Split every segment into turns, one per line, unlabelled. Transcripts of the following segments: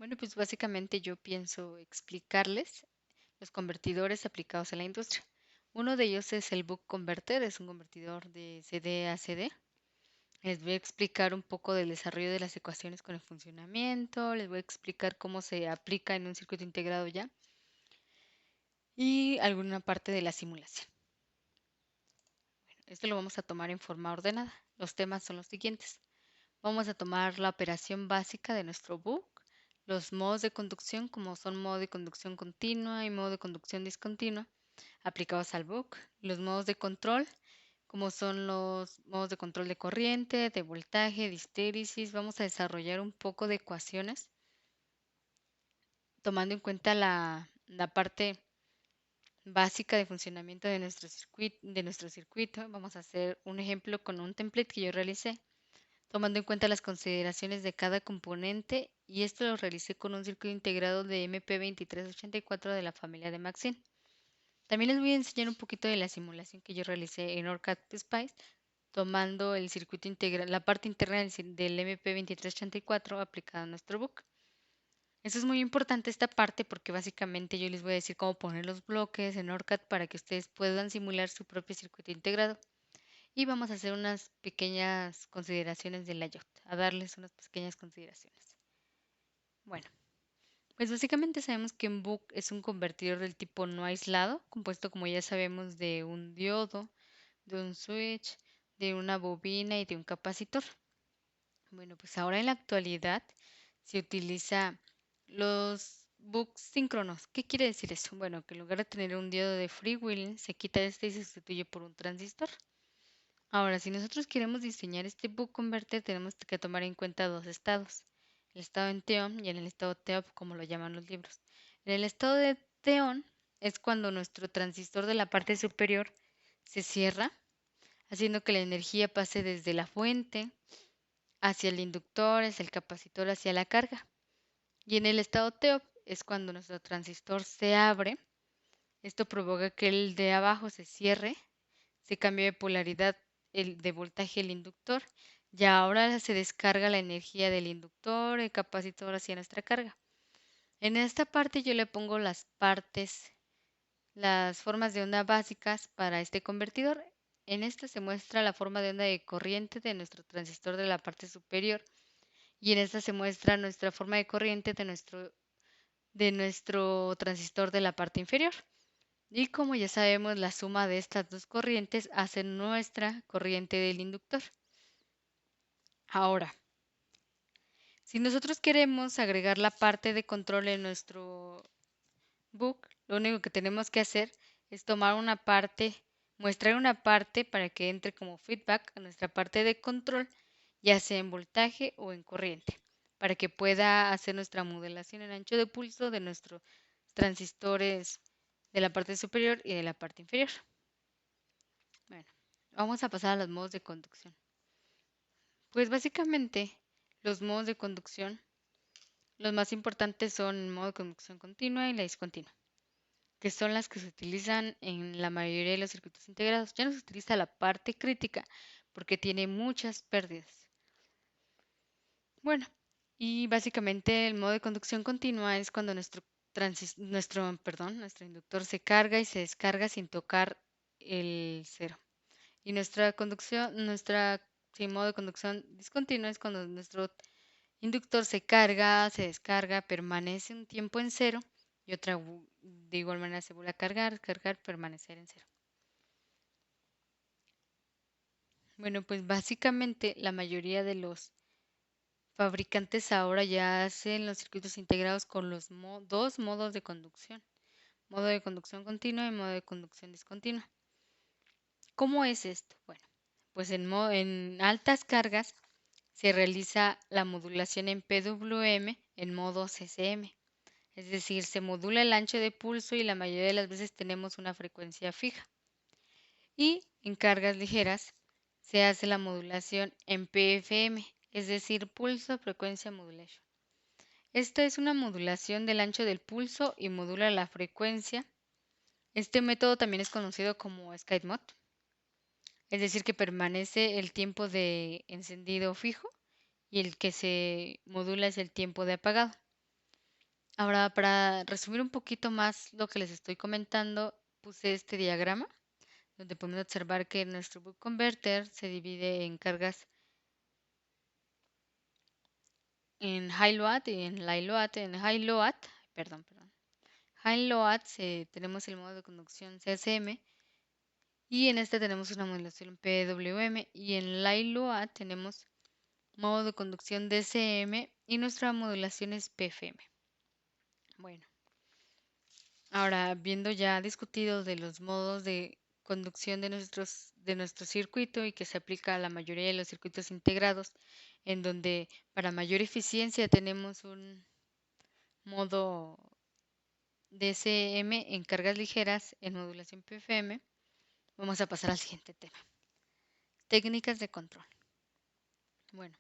Bueno, pues básicamente yo pienso explicarles los convertidores aplicados a la industria. Uno de ellos es el Buck Converter, es un convertidor de CD a CD. Les voy a explicar un poco del desarrollo de las ecuaciones con el funcionamiento, les voy a explicar cómo se aplica en un circuito integrado ya y alguna parte de la simulación. Esto lo vamos a tomar en forma ordenada. Los temas son los siguientes. Vamos a tomar la operación básica de nuestro book, los modos de conducción como son modo de conducción continua y modo de conducción discontinua aplicados al book, los modos de control como son los modos de control de corriente, de voltaje, de histéresis. Vamos a desarrollar un poco de ecuaciones tomando en cuenta la parte básica de funcionamiento de nuestro circuito. Vamos a hacer un ejemplo con un template que yo realicé tomando en cuenta las consideraciones de cada componente, y esto lo realicé con un circuito integrado de MP2384 de la familia de Maxine. También les voy a enseñar un poquito de la simulación que yo realicé en OrCAD Spice, tomando el circuito integral, la parte interna del MP2384 aplicada a nuestro book. Eso es muy importante esta parte porque básicamente yo les voy a decir cómo poner los bloques en OrCAD para que ustedes puedan simular su propio circuito integrado. Y vamos a hacer unas pequeñas consideraciones del layout, a darles unas pequeñas consideraciones. Bueno, pues básicamente sabemos que un book es un convertidor del tipo no aislado, compuesto como ya sabemos de un diodo, de un switch, de una bobina y de un capacitor. Bueno, pues ahora en la actualidad se utiliza los books síncronos. ¿Qué quiere decir eso? Bueno, que en lugar de tener un diodo de freewheeling, se quita este y se sustituye por un transistor. Ahora, si nosotros queremos diseñar este book converter, tenemos que tomar en cuenta dos estados, el estado en TEON y en el estado TEOP, como lo llaman los libros. En el estado de TEON es cuando nuestro transistor de la parte superior se cierra, haciendo que la energía pase desde la fuente hacia el inductor, hacia el capacitor, hacia la carga. Y en el estado TEOP es cuando nuestro transistor se abre. Esto provoca que el de abajo se cierre, se cambia de polaridad el de voltaje el inductor y ahora se descarga la energía del inductor, el capacitor hacia nuestra carga. En esta parte yo le pongo las formas de onda básicas para este convertidor. En esta se muestra la forma de onda de corriente de nuestro transistor de la parte superior y en esta se muestra nuestra forma de corriente de nuestro transistor de la parte inferior. Y como ya sabemos, la suma de estas dos corrientes hace nuestra corriente del inductor. Ahora, si nosotros queremos agregar la parte de control en nuestro book, lo único que tenemos que hacer es tomar una parte, muestrar una parte para que entre como feedback a nuestra parte de control, ya sea en voltaje o en corriente, para que pueda hacer nuestra modelación en ancho de pulso de nuestros transistores de la parte superior y de la parte inferior. Bueno, vamos a pasar a los modos de conducción. Pues básicamente los modos de conducción, los más importantes son el modo de conducción continua y la discontinua, que son las que se utilizan en la mayoría de los circuitos integrados. Ya no se utiliza la parte crítica porque tiene muchas pérdidas. Bueno, y básicamente el modo de conducción continua es cuando nuestro inductor se carga y se descarga sin tocar el cero. Y nuestra modo de conducción discontinua es cuando nuestro inductor se carga, se descarga, permanece un tiempo en cero y de igual manera se vuelve a cargar, permanecer en cero. Bueno, pues básicamente la mayoría de los fabricantes ahora ya hacen los circuitos integrados con los dos modos de conducción, modo de conducción continua y modo de conducción discontinua. ¿Cómo es esto? Bueno, pues en altas cargas se realiza la modulación en PWM en modo CCM. Es decir, se modula el ancho de pulso y la mayoría de las veces tenemos una frecuencia fija. Y en cargas ligeras se hace la modulación en PFM, es decir, pulso frecuencia modulation. Esta es una modulación del ancho del pulso y modula la frecuencia. Este método también es conocido como Skype Mod, es decir, que permanece el tiempo de encendido fijo y el que se modula es el tiempo de apagado. Ahora, para resumir un poquito más lo que les estoy comentando, puse este diagrama donde podemos observar que nuestro Buck Converter se divide en cargas en High Load y en Low Load. En High Load, perdón. High Load tenemos el modo de conducción CSM y en este tenemos una modulación PWM y en Low Load tenemos modo de conducción DCM y nuestra modulación es PFM. Bueno, ahora viendo ya discutido de los modos de conducción de nuestro circuito y que se aplica a la mayoría de los circuitos integrados, en donde para mayor eficiencia tenemos un modo DCM en cargas ligeras en modulación PFM, vamos a pasar al siguiente tema. Técnicas de control. Bueno,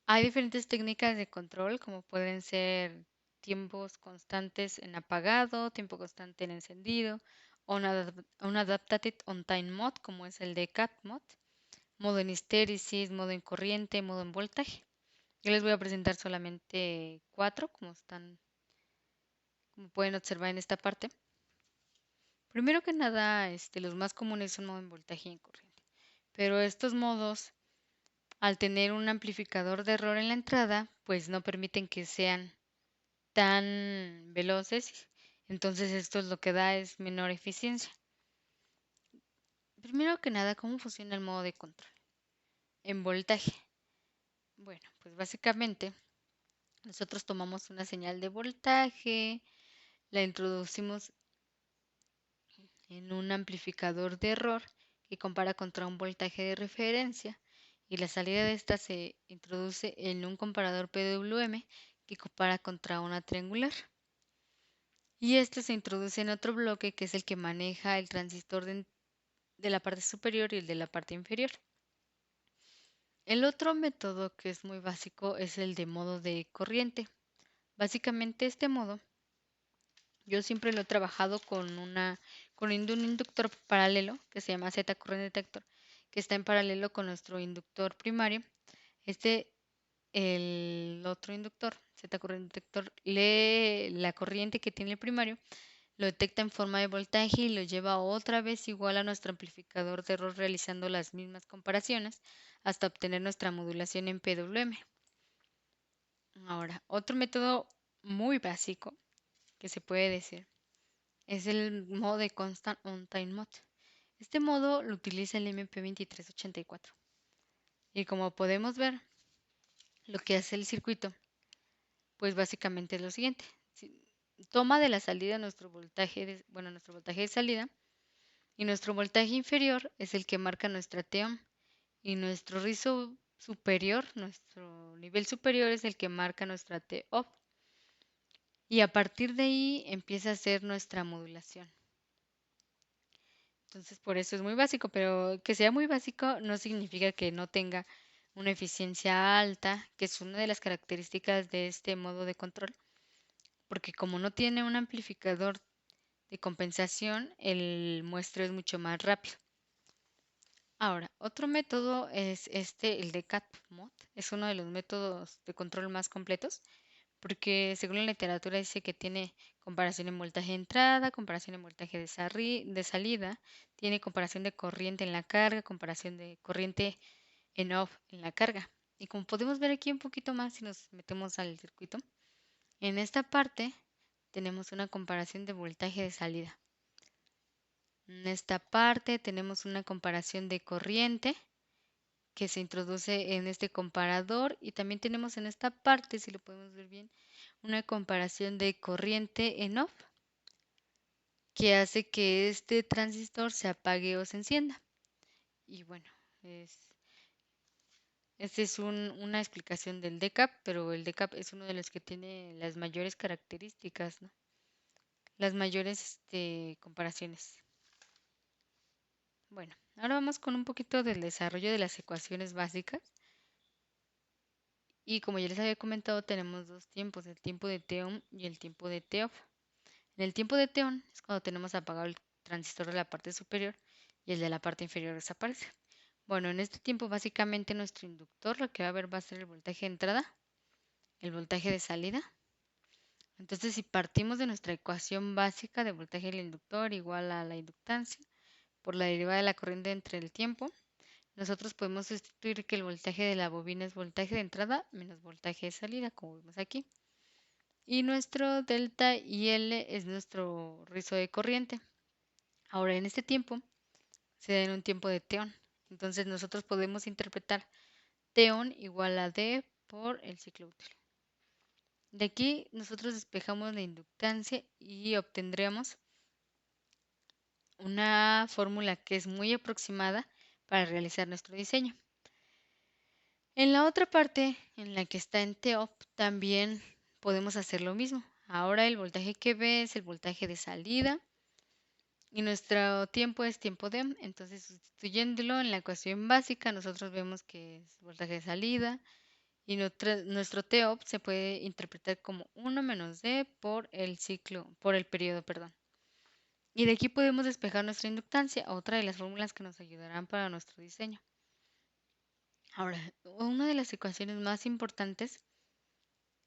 hay diferentes técnicas de control, como pueden ser tiempos constantes en apagado, tiempo constante en encendido, o un Adapted On Time Mode, como es el de CAP Mode, modo en histéresis, modo en corriente, modo en voltaje. Yo les voy a presentar solamente 4, como pueden observar en esta parte. Primero que nada, los más comunes son modo en voltaje y en corriente. Pero estos modos, al tener un amplificador de error en la entrada, pues no permiten que sean tan veloces. Entonces esto es lo que da es menor eficiencia. Primero que nada, ¿cómo funciona el modo de control? En voltaje. Bueno, pues básicamente nosotros tomamos una señal de voltaje, la introducimos en un amplificador de error que compara contra un voltaje de referencia y la salida de esta se introduce en un comparador PWM que compara contra una triangular. Y este se introduce en otro bloque que es el que maneja el transistor de la parte superior y el de la parte inferior. El otro método que es muy básico es el de modo de corriente. Básicamente este modo yo siempre lo he trabajado con un inductor paralelo que se llama Z current detector, que está en paralelo con nuestro inductor primario. El otro inductor, Z current detector, lee la corriente que tiene el primario, lo detecta en forma de voltaje y lo lleva otra vez igual a nuestro amplificador de error realizando las mismas comparaciones hasta obtener nuestra modulación en PWM. Ahora, otro método muy básico que se puede decir es el modo de Constant On Time Mode. Este modo lo utiliza el MP2384. Y como podemos ver, lo que hace el circuito, pues básicamente es lo siguiente. Toma de la salida nuestro nuestro voltaje de salida y nuestro voltaje inferior es el que marca nuestra TOM y nuestro rizo superior, nuestro nivel superior es el que marca nuestra TOP. Y a partir de ahí empieza a hacer nuestra modulación. Entonces, por eso es muy básico, pero que sea muy básico no significa que no tenga una eficiencia alta, que es una de las características de este modo de control, porque como no tiene un amplificador de compensación, el muestreo es mucho más rápido. Ahora, otro método es el de CAT Mode, es uno de los métodos de control más completos, porque según la literatura dice que tiene comparación en voltaje de entrada, comparación en voltaje de salida, tiene comparación de corriente en la carga, comparación de corriente en off en la carga. Y como podemos ver aquí un poquito más si nos metemos al circuito, en esta parte tenemos una comparación de voltaje de salida. En esta parte tenemos una comparación de corriente que se introduce en este comparador y también tenemos en esta parte, si lo podemos ver bien, una comparación de corriente en off que hace que este transistor se apague o se encienda. Y bueno, esta es una explicación del DCAP, pero el DCAP es uno de los que tiene las mayores características, ¿no? Las mayores comparaciones. Bueno, ahora vamos con un poquito del desarrollo de las ecuaciones básicas. Y como ya les había comentado, tenemos dos tiempos, el tiempo de T-on y el tiempo de T-off. En el tiempo de T-on es cuando tenemos apagado el transistor de la parte superior y el de la parte inferior desaparece. Bueno, en este tiempo básicamente nuestro inductor lo que va a ver va a ser el voltaje de entrada, el voltaje de salida, Entonces, si partimos de nuestra ecuación básica de voltaje del inductor igual a la inductancia por la derivada de la corriente entre el tiempo, nosotros podemos sustituir que el voltaje de la bobina es voltaje de entrada menos voltaje de salida, como vemos aquí. Y nuestro delta IL es nuestro rizo de corriente. Ahora, en este tiempo se da en un tiempo de T-on. Entonces, nosotros podemos interpretar T-on igual a D por el ciclo útil. De aquí, nosotros despejamos la inductancia y obtendremos una fórmula que es muy aproximada para realizar nuestro diseño. En la otra parte, en la que está en T-op, también podemos hacer lo mismo. Ahora el voltaje que ve es el voltaje de salida y nuestro tiempo es tiempo D. Entonces, sustituyéndolo en la ecuación básica, nosotros vemos que es voltaje de salida y nuestro T-op se puede interpretar como 1 menos D por el ciclo, por el periodo, perdón. Y de aquí podemos despejar nuestra inductancia, otra de las fórmulas que nos ayudarán para nuestro diseño. Ahora, una de las ecuaciones más importantes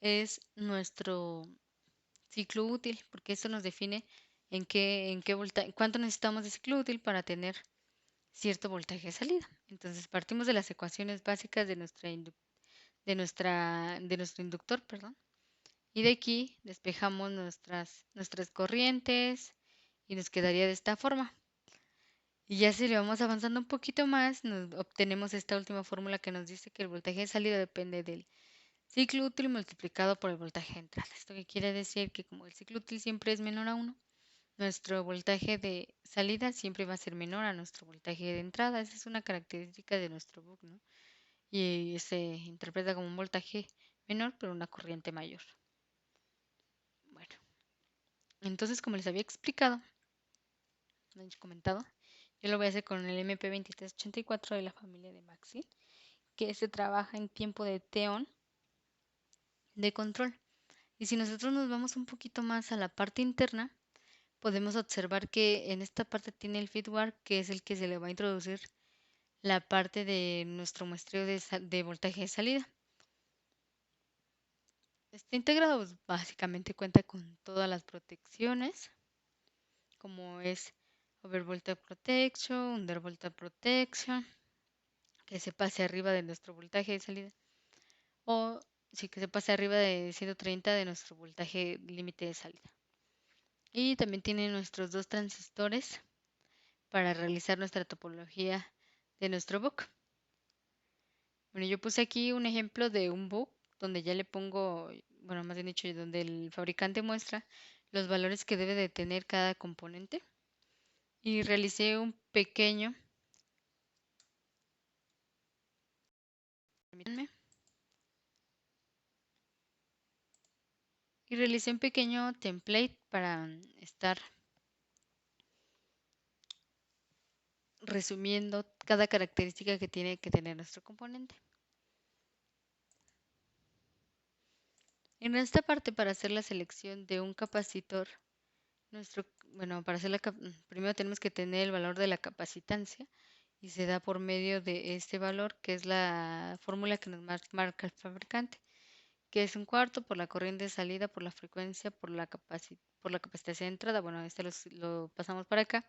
es nuestro ciclo útil, porque esto nos define cuánto necesitamos de ciclo útil para tener cierto voltaje de salida. Entonces, partimos de las ecuaciones básicas de nuestro inductor, perdón, y de aquí despejamos nuestras corrientes y nos quedaría de esta forma. Y ya si le vamos avanzando un poquito más, obtenemos esta última fórmula que nos dice que el voltaje de salida depende del ciclo útil multiplicado por el voltaje de entrada. Esto que quiere decir que como el ciclo útil siempre es menor a 1, nuestro voltaje de salida siempre va a ser menor a nuestro voltaje de entrada. Esa es una característica de nuestro buc, ¿no? Y se interpreta como un voltaje menor, pero una corriente mayor. Bueno, entonces como les había explicado, comentado, yo lo voy a hacer con el MP2384 de la familia de Maxi, que se trabaja en tiempo de T-on de control. Y si nosotros nos vamos un poquito más a la parte interna, podemos observar que en esta parte tiene el feedback, que es el que se le va a introducir la parte de nuestro muestreo de voltaje de salida. Este integrado pues, básicamente cuenta con todas las protecciones, como es Overvoltage Protection, Undervoltage Protection, que se pase arriba de nuestro voltaje de salida, o sí que se pase arriba de 130 de nuestro voltaje límite de salida. Y también tiene nuestros dos transistores para realizar nuestra topología de nuestro buc. Bueno, yo puse aquí un ejemplo de un buc donde ya le pongo, bueno, más bien dicho, donde el fabricante muestra los valores que debe de tener cada componente. Y realicé un pequeño, permítanme, y realicé un pequeño template para estar resumiendo cada característica que tiene que tener nuestro componente. En esta parte, para hacer la selección de un capacitor, para primero tenemos que tener el valor de la capacitancia y se da por medio de este valor, que es la fórmula que nos marca el fabricante, que es 1/4 por la corriente de salida, por la frecuencia, por la capacitancia de entrada. Bueno, este lo pasamos para acá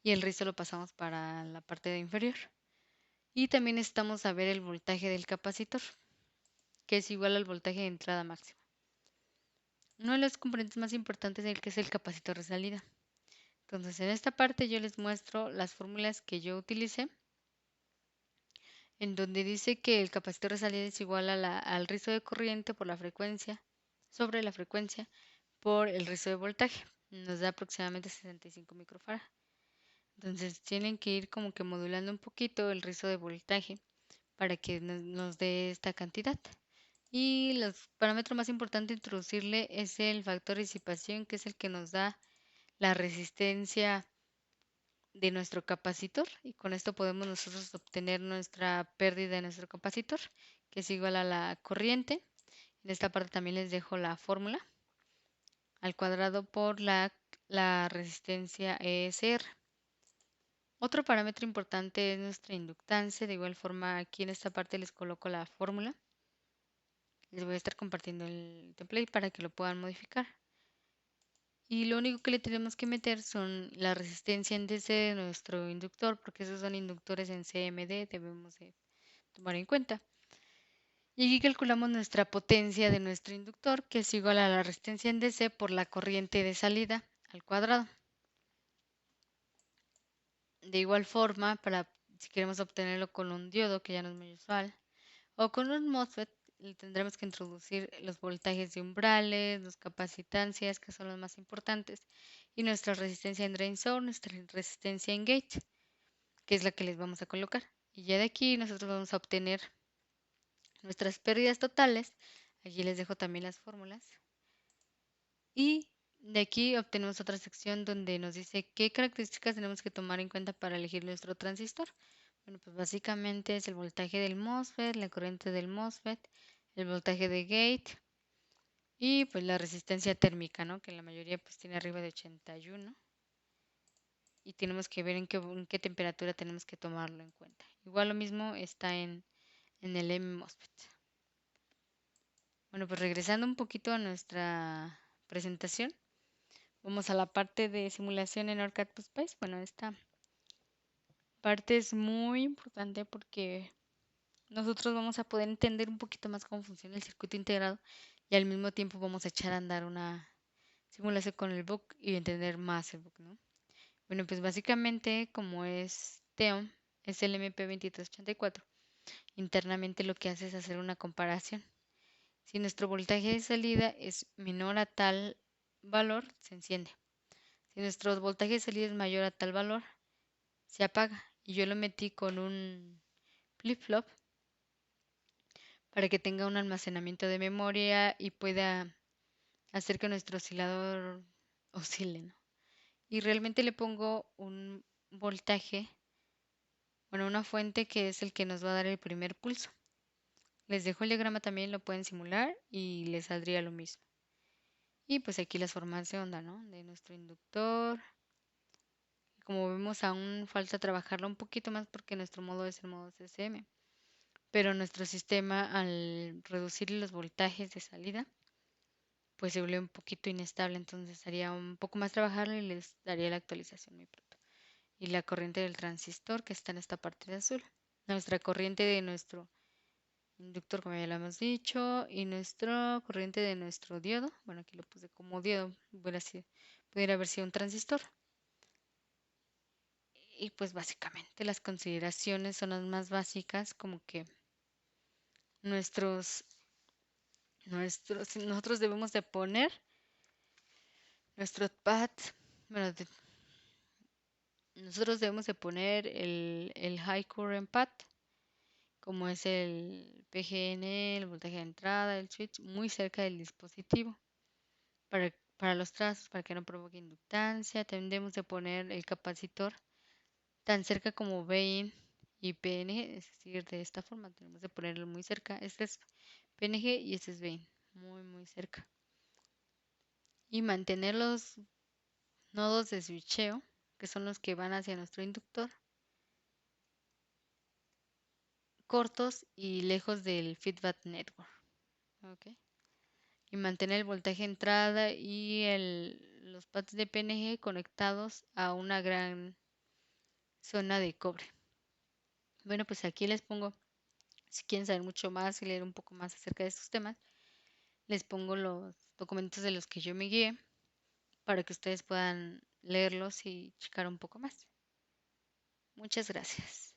y el resto lo pasamos para la parte de inferior. Y también necesitamos saber el voltaje del capacitor, que es igual al voltaje de entrada máximo. Uno de los componentes más importantes es el que es el capacitor de salida. Entonces, en esta parte yo les muestro las fórmulas que yo utilicé, en donde dice que el capacitor de salida es igual al rizo de corriente por la frecuencia, sobre la frecuencia, por el rizo de voltaje. Nos da aproximadamente 65 microfarad. Entonces, tienen que ir como que modulando un poquito el rizo de voltaje para que nos dé esta cantidad. Y los parámetros más importantes introducirle es el factor de disipación, que es el que nos da la resistencia de nuestro capacitor, y con esto podemos nosotros obtener nuestra pérdida de nuestro capacitor, que es igual a la corriente. En esta parte también les dejo la fórmula al cuadrado por la resistencia ESR. Otro parámetro importante es nuestra inductancia. De igual forma, aquí en esta parte les coloco la fórmula. Les voy a estar compartiendo el template para que lo puedan modificar. Y lo único que le tenemos que meter son la resistencia en DC de nuestro inductor, porque esos son inductores en CMD, debemos de tomar en cuenta. Y aquí calculamos nuestra potencia de nuestro inductor, que es igual a la resistencia en DC por la corriente de salida al cuadrado. De igual forma, si queremos obtenerlo con un diodo, que ya no es muy usual, o con un MOSFET, tendremos que introducir los voltajes de umbrales, las capacitancias, que son los más importantes, y nuestra resistencia en drain zone, nuestra resistencia en gate, que es la que les vamos a colocar. Y ya de aquí nosotros vamos a obtener nuestras pérdidas totales. Aquí les dejo también las fórmulas. Y de aquí obtenemos otra sección donde nos dice qué características tenemos que tomar en cuenta para elegir nuestro transistor. Bueno, pues básicamente es el voltaje del MOSFET, la corriente del MOSFET, el voltaje de gate y pues la resistencia térmica, ¿no? Que la mayoría pues tiene arriba de 81 y tenemos que ver en qué temperatura tenemos que tomarlo en cuenta. Igual lo mismo está en el MOSFET. Bueno, pues regresando un poquito a nuestra presentación, vamos a la parte de simulación en OrCAD Spice. Bueno, esta parte es muy importante porque nosotros vamos a poder entender un poquito más cómo funciona el circuito integrado y al mismo tiempo vamos a echar a andar una simulación con el book y entender más el book, ¿no? Bueno, pues básicamente como es TEOM, es el MP2384, internamente lo que hace es hacer una comparación. Si nuestro voltaje de salida es menor a tal valor, se enciende. Si nuestro voltaje de salida es mayor a tal valor, se apaga. Y yo lo metí con un flip-flop para que tenga un almacenamiento de memoria y pueda hacer que nuestro oscilador oscile, ¿no? Y realmente le pongo un voltaje, bueno, una fuente que es el que nos va a dar el primer pulso. Les dejo el diagrama también, lo pueden simular y les saldría lo mismo. Y pues aquí las formas de onda, ¿no? De nuestro inductor. Como vemos, aún falta trabajarlo un poquito más porque nuestro modo es el modo CCM. Pero nuestro sistema, al reducir los voltajes de salida, pues se vuelve un poquito inestable. Entonces haría un poco más trabajarlo y les daría la actualización muy pronto. Y la corriente del transistor que está en esta parte de azul. Nuestra corriente de nuestro inductor, como ya lo hemos dicho, y nuestra corriente de nuestro diodo. Bueno, aquí lo puse como diodo, pudiera haber sido un transistor. Y pues básicamente las consideraciones son las más básicas, como que nosotros debemos de poner nuestro pad, bueno, nosotros debemos de poner el high current pad, como es el PGN, el voltaje de entrada, el switch, muy cerca del dispositivo para los trazos, para que no provoque inductancia. También debemos de poner el capacitor tan cerca como Vin y PNG, es decir, de esta forma tenemos de ponerlo muy cerca. Este es PNG y este es Vin, muy muy cerca. Y mantener los nodos de switcheo, que son los que van hacia nuestro inductor, cortos y lejos del feedback network. ¿Okay? Y mantener el voltaje entrada y los pads de PNG conectados a una gran zona de cobre. Bueno, pues aquí les pongo, si quieren saber mucho más y leer un poco más acerca de estos temas, les pongo los documentos de los que yo me guié para que ustedes puedan leerlos y checar un poco más. Muchas gracias.